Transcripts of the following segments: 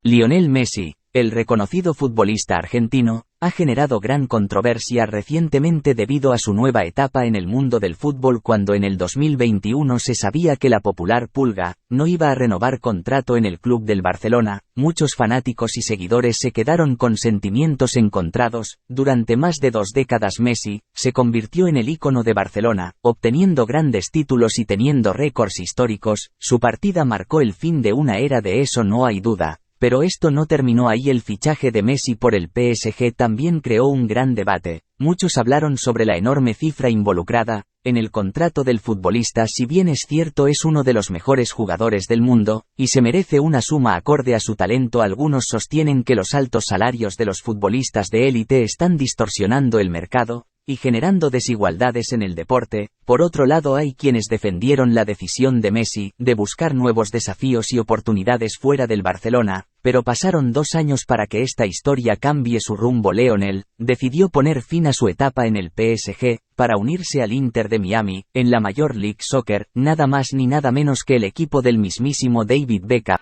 Lionel Messi, el reconocido futbolista argentino, ha generado gran controversia recientemente debido a su nueva etapa en el mundo del fútbol cuando en el 2021 se sabía que la popular Pulga no iba a renovar contrato en el club del Barcelona. Muchos fanáticos y seguidores se quedaron con sentimientos encontrados. Durante más de 2 décadas Messi se convirtió en el ícono de Barcelona, obteniendo grandes títulos y teniendo récords históricos. Su partida marcó el fin de una era, de eso no hay duda. Pero esto no terminó ahí. El fichaje de Messi por el PSG también creó un gran debate. Muchos hablaron sobre la enorme cifra involucrada en el contrato del futbolista. Si bien es cierto, es uno de los mejores jugadores del mundo y se merece una suma acorde a su talento, algunos sostienen que los altos salarios de los futbolistas de élite están distorsionando el mercado y generando desigualdades en el deporte. Por otro lado, hay quienes defendieron la decisión de Messi de buscar nuevos desafíos y oportunidades fuera del Barcelona, pero pasaron 2 años para que esta historia cambie su rumbo. Lionel decidió poner fin a su etapa en el PSG para unirse al Inter de Miami, en la Major League Soccer, nada más ni nada menos que el equipo del mismísimo David Beckham.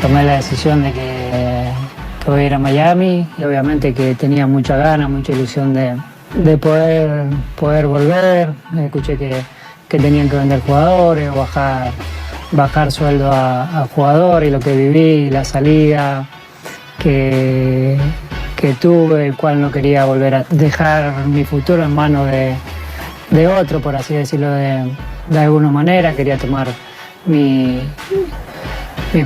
Tomé la decisión de que voy a ir a Miami y obviamente que tenía mucha ganas, mucha ilusión de poder volver. Escuché que tenían que vender jugadores, bajar sueldo a jugadores, y lo que viví, la salida que tuve, el cual no quería volver a dejar mi futuro en manos de otro, por así decirlo de alguna manera. Quería tomar mi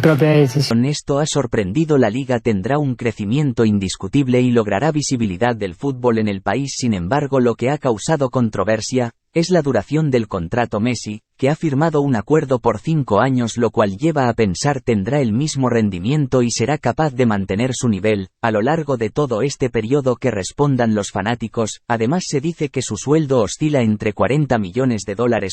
propia decisión. Esto ha sorprendido. La liga tendrá un crecimiento indiscutible y logrará visibilidad del fútbol en el país. Sin embargo, lo que ha causado controversia es la duración del contrato. Messi, que ha firmado un acuerdo por 5 años, lo cual lleva a pensar tendrá el mismo rendimiento y será capaz de mantener su nivel a lo largo de todo este periodo. Que respondan los fanáticos. Además, se dice que su sueldo oscila entre $40 millones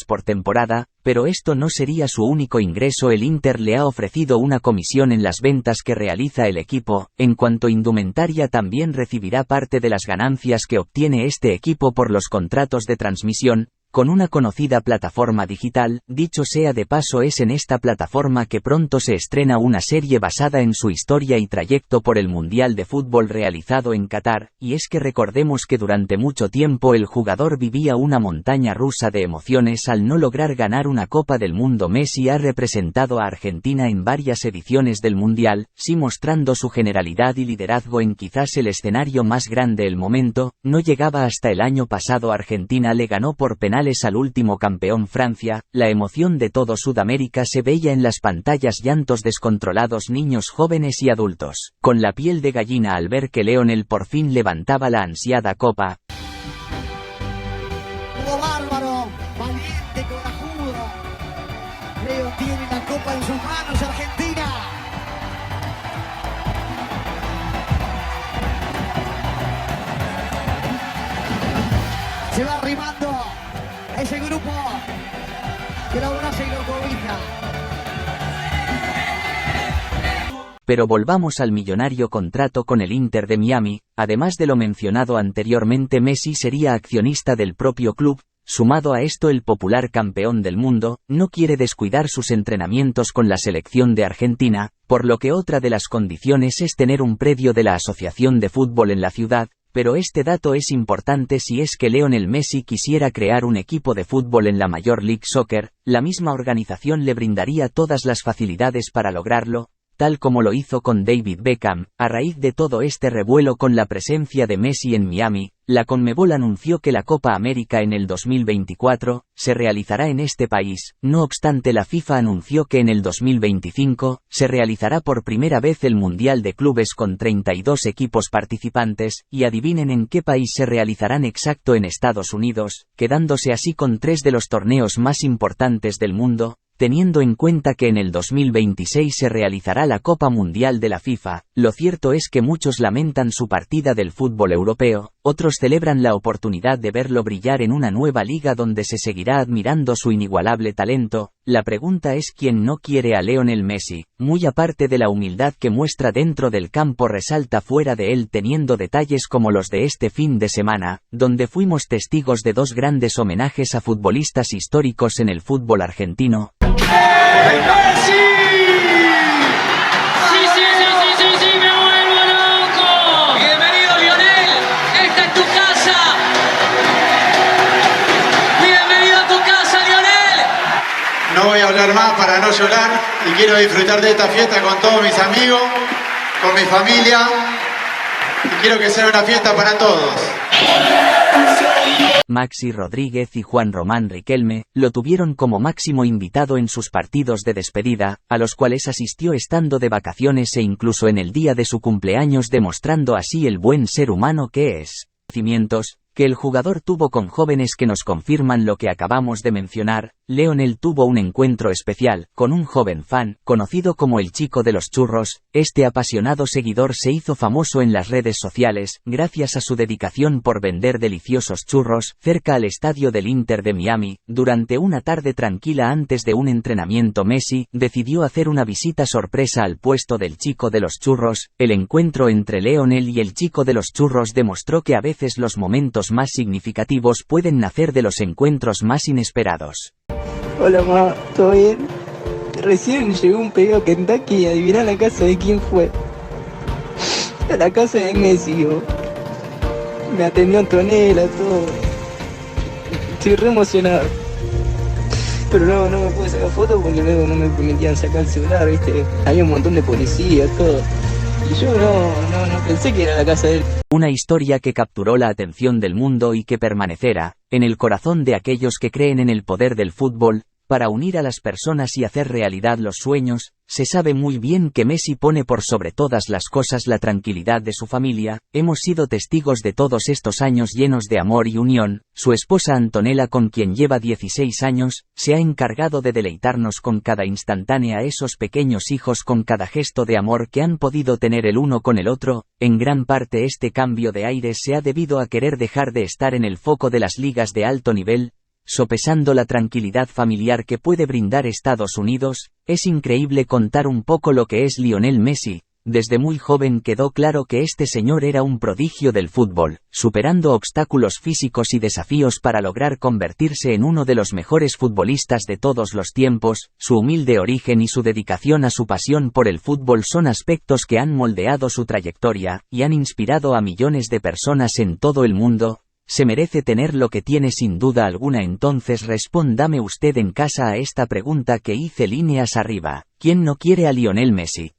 por temporada, pero esto no sería su único ingreso. El Inter le ha ofrecido una comisión en las ventas que realiza el equipo. En cuanto a indumentaria, también recibirá parte de las ganancias que obtiene este equipo por los contratos de transmisión con una conocida plataforma digital. Dicho sea de paso, es en esta plataforma que pronto se estrena una serie basada en su historia y trayecto por el Mundial de Fútbol realizado en Qatar. Y es que recordemos que durante mucho tiempo el jugador vivía una montaña rusa de emociones al no lograr ganar una Copa del Mundo. Messi ha representado a Argentina en varias ediciones del Mundial, sí mostrando su generalidad y liderazgo en quizás el escenario más grande. El momento no llegaba hasta el año pasado. Argentina le ganó por penales al último campeón Francia. La emoción de todo Sudamérica se veía en las pantallas, llantos descontrolados, niños, jóvenes y adultos con la piel de gallina al ver que Lionel por fin levantaba la ansiada copa. ¡Todo bárbaro! ¡Valiente, corajudo! Leo tiene la copa en sus manos. Argentina. Se va arrimando ese grupo que lo abraza y lo cobija. Pero volvamos al millonario contrato con el Inter de Miami. Además de lo mencionado anteriormente, Messi sería accionista del propio club. Sumado a esto, el popular campeón del mundo no quiere descuidar sus entrenamientos con la selección de Argentina, por lo que otra de las condiciones es tener un predio de la Asociación de Fútbol en la ciudad. Pero este dato es importante. Si es que Lionel Messi quisiera crear un equipo de fútbol en la Major League Soccer, la misma organización le brindaría todas las facilidades para lograrlo, tal como lo hizo con David Beckham. A raíz de todo este revuelo con la presencia de Messi en Miami, la Conmebol anunció que la Copa América en el 2024 se realizará en este país. No obstante, la FIFA anunció que en el 2025 se realizará por primera vez el Mundial de Clubes con 32 equipos participantes, y adivinen en qué país se realizarán. Exacto, en Estados Unidos, quedándose así con 3 de los torneos más importantes del mundo, teniendo en cuenta que en el 2026 se realizará la Copa Mundial de la FIFA. Lo cierto es que muchos lamentan su partida del fútbol europeo, otros celebran la oportunidad de verlo brillar en una nueva liga donde se seguirá admirando su inigualable talento. La pregunta es: ¿quién no quiere a Lionel Messi? Muy aparte de la humildad que muestra dentro del campo, resalta fuera de él, teniendo detalles como los de este fin de semana, donde fuimos testigos de 2 grandes homenajes a futbolistas históricos en el fútbol argentino. ¡Messi! Sí, sí, sí, sí, sí. hablar más para no llorar y quiero disfrutar de esta fiesta con todos mis amigos, con mi familia y quiero que sea una fiesta para todos. Maxi Rodríguez y Juan Román Riquelme lo tuvieron como máximo invitado en sus partidos de despedida, a los cuales asistió estando de vacaciones e incluso en el día de su cumpleaños, demostrando así el buen ser humano que es. Cimientos que el jugador tuvo con jóvenes que nos confirman lo que acabamos de mencionar. Lionel tuvo un encuentro especial con un joven fan, conocido como el Chico de los Churros. Este apasionado seguidor se hizo famoso en las redes sociales, gracias a su dedicación por vender deliciosos churros, cerca al estadio del Inter de Miami. Durante una tarde tranquila antes de un entrenamiento, Messi decidió hacer una visita sorpresa al puesto del Chico de los Churros. El encuentro entre Lionel y el Chico de los Churros demostró que a veces los momentos más significativos pueden nacer de los encuentros más inesperados. Hola mamá, ¿todo bien? Recién llegó un pedido a Kentucky y adivina la casa de quién fue. A la casa de Messi, oh. Me atendió Antonella, todo. Estoy re emocionado. Pero no me pude sacar fotos porque luego no me permitían sacar el celular, ¿viste? Había un montón de policías, todo. Y yo no pensé que era la casa de él. Una historia que capturó la atención del mundo y que permanecerá en el corazón de aquellos que creen en el poder del fútbol para unir a las personas y hacer realidad los sueños. Se sabe muy bien que Messi pone por sobre todas las cosas la tranquilidad de su familia. Hemos sido testigos de todos estos años llenos de amor y unión. Su esposa Antonella, con quien lleva 16 años, se ha encargado de deleitarnos con cada instantánea a esos pequeños hijos, con cada gesto de amor que han podido tener el uno con el otro. En gran parte este cambio de aires se ha debido a querer dejar de estar en el foco de las ligas de alto nivel, sopesando la tranquilidad familiar que puede brindar Estados Unidos. Es increíble contar un poco lo que es Lionel Messi. Desde muy joven quedó claro que este señor era un prodigio del fútbol, superando obstáculos físicos y desafíos para lograr convertirse en uno de los mejores futbolistas de todos los tiempos. Su humilde origen y su dedicación a su pasión por el fútbol son aspectos que han moldeado su trayectoria y han inspirado a millones de personas en todo el mundo. Se merece tener lo que tiene sin duda alguna. Entonces respóndame usted en casa a esta pregunta que hice líneas arriba. ¿Quién no quiere a Lionel Messi?